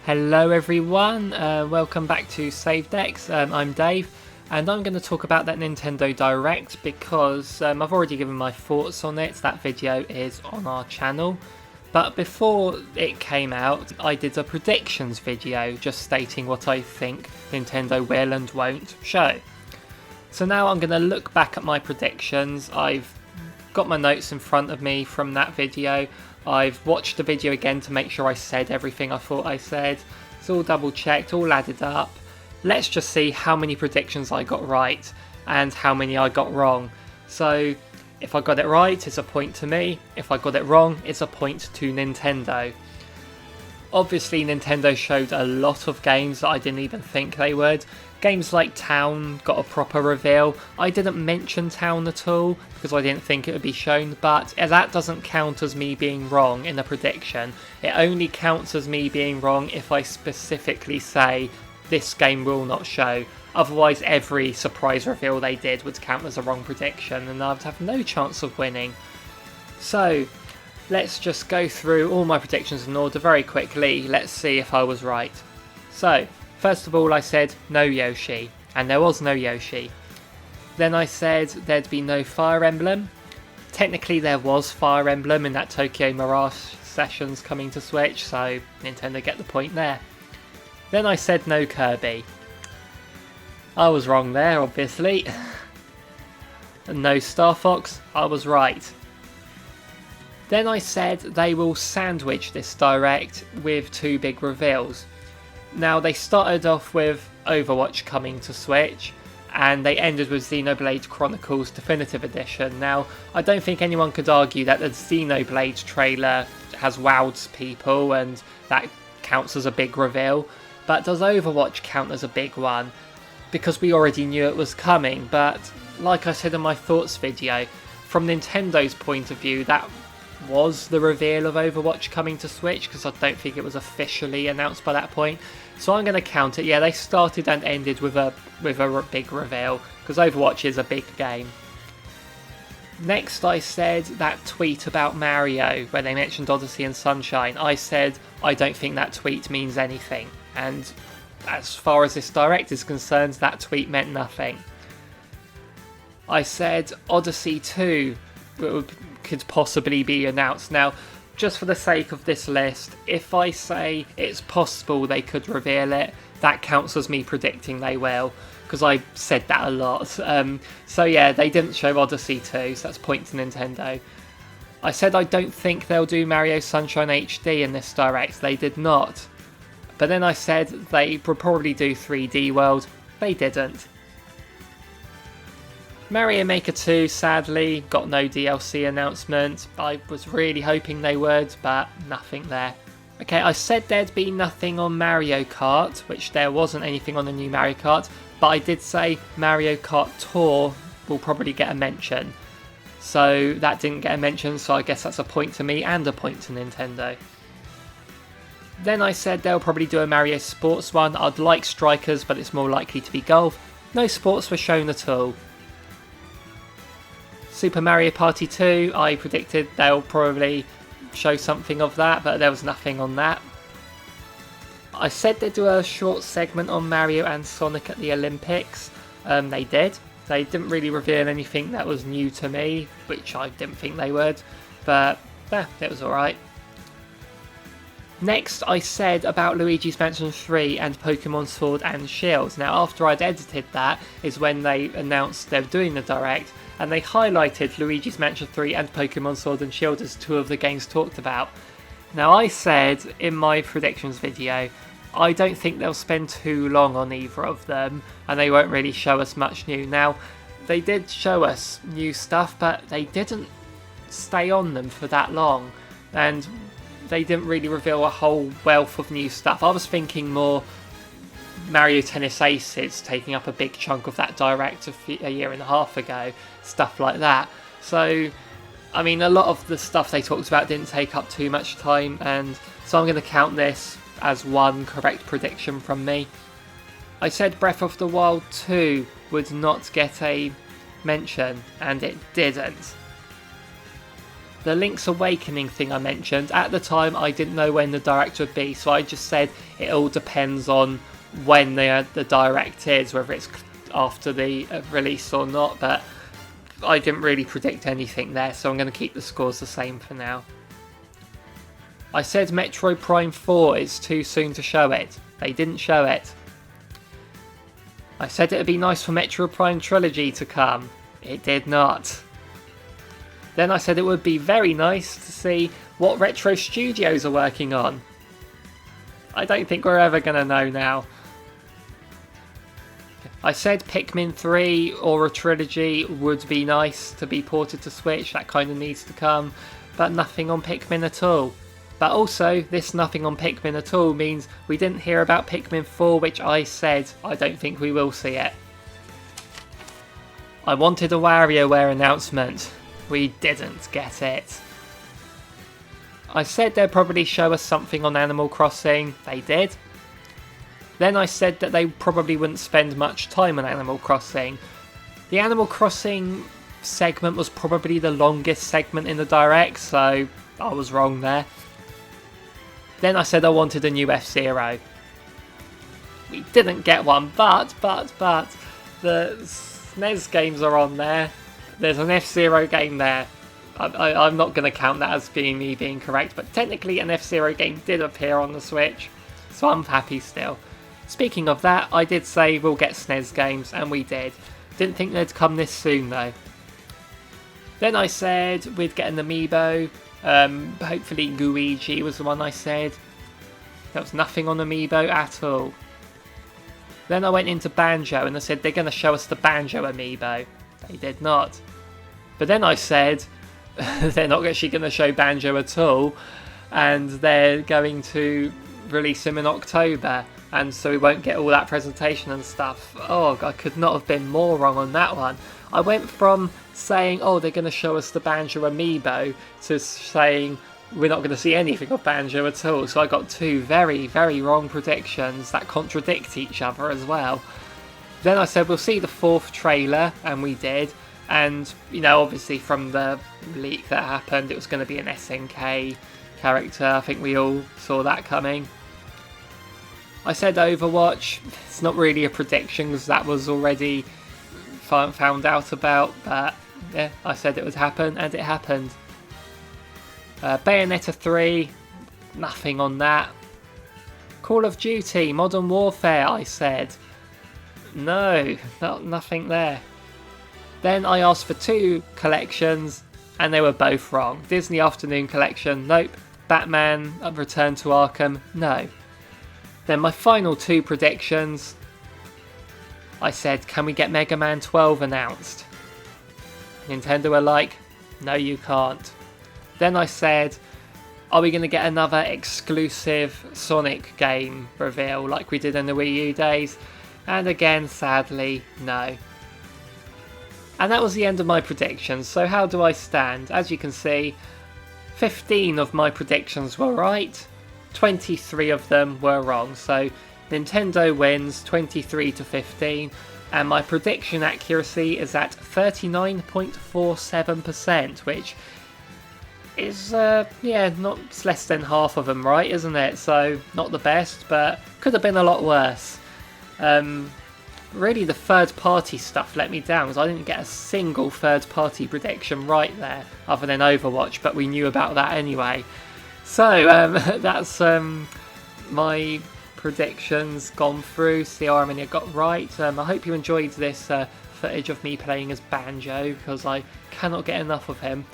Hello everyone, welcome back to Save Decks. I'm Dave and I'm going to talk about that Nintendo Direct because I've already given my thoughts on it. That video is on our channel, but before it came out I did a predictions video just stating what I think Nintendo will and won't show. So now I'm going to look back at my predictions. I've got my notes in front of me from that video. I've watched the video again to make sure I said everything I thought I said. It's all double checked, all added up. Let's just see how many predictions I got right and how many I got wrong. So if I got it right, it's a point to me. If I got it wrong, it's a point to Nintendo. Obviously Nintendo showed a lot of games that I didn't even think they would. Games like Town got a proper reveal. I didn't mention Town at all because I didn't think it would be shown, but that doesn't count as me being wrong in a prediction. It only counts as me being wrong if I specifically say this game will not show. Otherwise every surprise reveal they did would count as a wrong prediction and I'd have no chance of winning. So let's just go through all my predictions in order very quickly. Let's see if I was right. So first of all, I said no Yoshi, and there was no Yoshi. Then I said there'd be no Fire Emblem. Technically there was Fire Emblem in that Tokyo Mirage Sessions coming to Switch, so Nintendo get the point there. Then I said no Kirby. I was wrong there, obviously. And no Star Fox, I was right. Then I said they will sandwich this Direct with two big reveals. Now they started off with Overwatch coming to Switch and they ended with Xenoblade Chronicles Definitive Edition. Now I don't think anyone could argue that the Xenoblade trailer has wowed people and that counts as a big reveal, but does Overwatch count as a big one? Because we already knew it was coming, but like I said in my thoughts video, from Nintendo's point of view that was the reveal of Overwatch coming to Switch because I don't think it was officially announced by that point. So I'm going to count it. Yeah, they started and ended with a big reveal because Overwatch is a big game. Next I said that tweet about Mario where they mentioned Odyssey and Sunshine. I said I don't think that tweet means anything, and as far as this Direct is concerned that tweet meant nothing. I said Odyssey 2 could possibly be announced. Now, just for the sake of this list, if I say it's possible they could reveal it, that counts as me predicting they will, because I said that a lot. So yeah, they didn't show Odyssey 2, so that's a point to Nintendo. I said I don't think they'll do Mario Sunshine HD in this Direct, they did not. But then I said they would probably do 3D World, they didn't. Mario Maker 2 sadly got no DLC announcement. I was really hoping they would, but nothing there. Okay, I said there'd be nothing on Mario Kart, which there wasn't anything on the new Mario Kart, but I did say Mario Kart Tour will probably get a mention. So that didn't get a mention, so I guess that's a point to me and a point to Nintendo. Then I said they'll probably do a Mario Sports one. I'd like Strikers, but it's more likely to be golf. No sports were shown at all. Super Mario Party 2, I predicted they'll probably show something of that, but there was nothing on that. I said they'd do a short segment on Mario and Sonic at the Olympics. They did. They didn't really reveal anything that was new to me, which I didn't think they would, but yeah, it was alright. Next I said about Luigi's Mansion 3 and Pokemon Sword and Shield. Now after I'd edited that is when they announced they were doing the Direct, and they highlighted Luigi's Mansion 3 and Pokemon Sword and Shield as two of the games talked about. Now I said in my predictions video, I don't think they'll spend too long on either of them and they won't really show us much new. Now they did show us new stuff, but they didn't stay on them for that long and they didn't really reveal a whole wealth of new stuff. I was thinking more Mario Tennis Aces taking up a big chunk of that Direct a year and a half ago, stuff like that. So, I mean, a lot of the stuff they talked about didn't take up too much time, and so I'm going to count this as one correct prediction from me. I said Breath of the Wild 2 would not get a mention, and it didn't. the Link's Awakening thing I mentioned, at the time I didn't know when the Direct would be, so I just said it all depends on when the Direct is, whether it's after the release or not, but I didn't really predict anything there, so I'm going to keep the scores the same for now. I said Metroid Prime 4 is too soon to show it. They didn't show it. I said it would be nice for Metroid Prime Trilogy to come. It did not. Then I said it would be very nice to see what Retro Studios are working on. I don't think we're ever going to know now. I said Pikmin 3 or a trilogy would be nice to be ported to Switch, that kind of needs to come, but nothing on Pikmin at all. But also, this nothing on Pikmin at all means we didn't hear about Pikmin 4, which I said I don't think we will see it. I wanted a WarioWare announcement. We didn't get it. I said they'd probably show us something on Animal Crossing. They did. Then I said that they probably wouldn't spend much time on Animal Crossing. The Animal Crossing segment was probably the longest segment in the Direct, so I was wrong there. Then I said I wanted a new F-Zero. We didn't get one, but the SNES games are on there. There's an F-Zero game there. I'm not going to count that as being me being correct, but technically an F-Zero game did appear on the Switch, so I'm happy still. Speaking of that, I did say we'll get SNES games, and we did. Didn't think they'd come this soon though. Then I said we'd get an Amiibo. Hopefully Luigi was the one I said. There was nothing on Amiibo at all. Then I went into Banjo and I said they're going to show us the Banjo Amiibo. They did not. But then I said they're not actually going to show Banjo at all, and they're going to release him in October, and so we won't get all that presentation and stuff. Oh, I could not have been more wrong on that one. I went from saying, oh, they're going to show us the Banjo Amiibo, to saying we're not going to see anything of Banjo at all. So I got two very, very wrong predictions that contradict each other as well. Then I said we'll see the fourth trailer, and we did. And, you know, obviously from the leak that happened, it was going to be an SNK character. I think we all saw that coming. I said Overwatch. It's not really a prediction because that was already found out about, but yeah, I said it would happen, and it happened. Bayonetta 3, nothing on that. Call of Duty, Modern Warfare, I said. No, nothing there. Then I asked for two collections, and they were both wrong. Disney Afternoon Collection, nope. Batman, Return to Arkham, no. Then my final two predictions, I said, can we get Mega Man 12 announced? Nintendo were like, no you can't. Then I said, are we going to get another exclusive Sonic game reveal like we did in the Wii U days? And again, sadly, no. And that was the end of my predictions. So how do I stand? As you can see, 15 of my predictions were right, 23 of them were wrong. So Nintendo wins 23-15, and my prediction accuracy is at 39.47%, which is, it's less than half of them right, isn't it? So not the best, but could have been a lot worse. Really, the third-party stuff let me down, because I didn't get a single third-party prediction right there, other than Overwatch, but we knew about that anyway. So, that's my predictions gone through, see how many I got right. I hope you enjoyed this footage of me playing as Banjo, because I cannot get enough of him.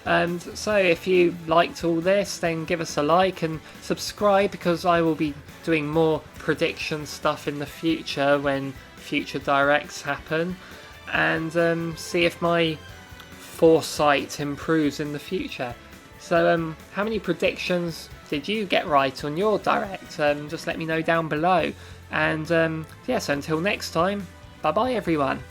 And so if you liked all this, then give us a like and subscribe, because I will be doing more prediction stuff in the future when future directs happen, and see if my foresight improves in the future. So how many predictions did you get right on your direct? Just let me know down below. And so until next time, bye bye everyone.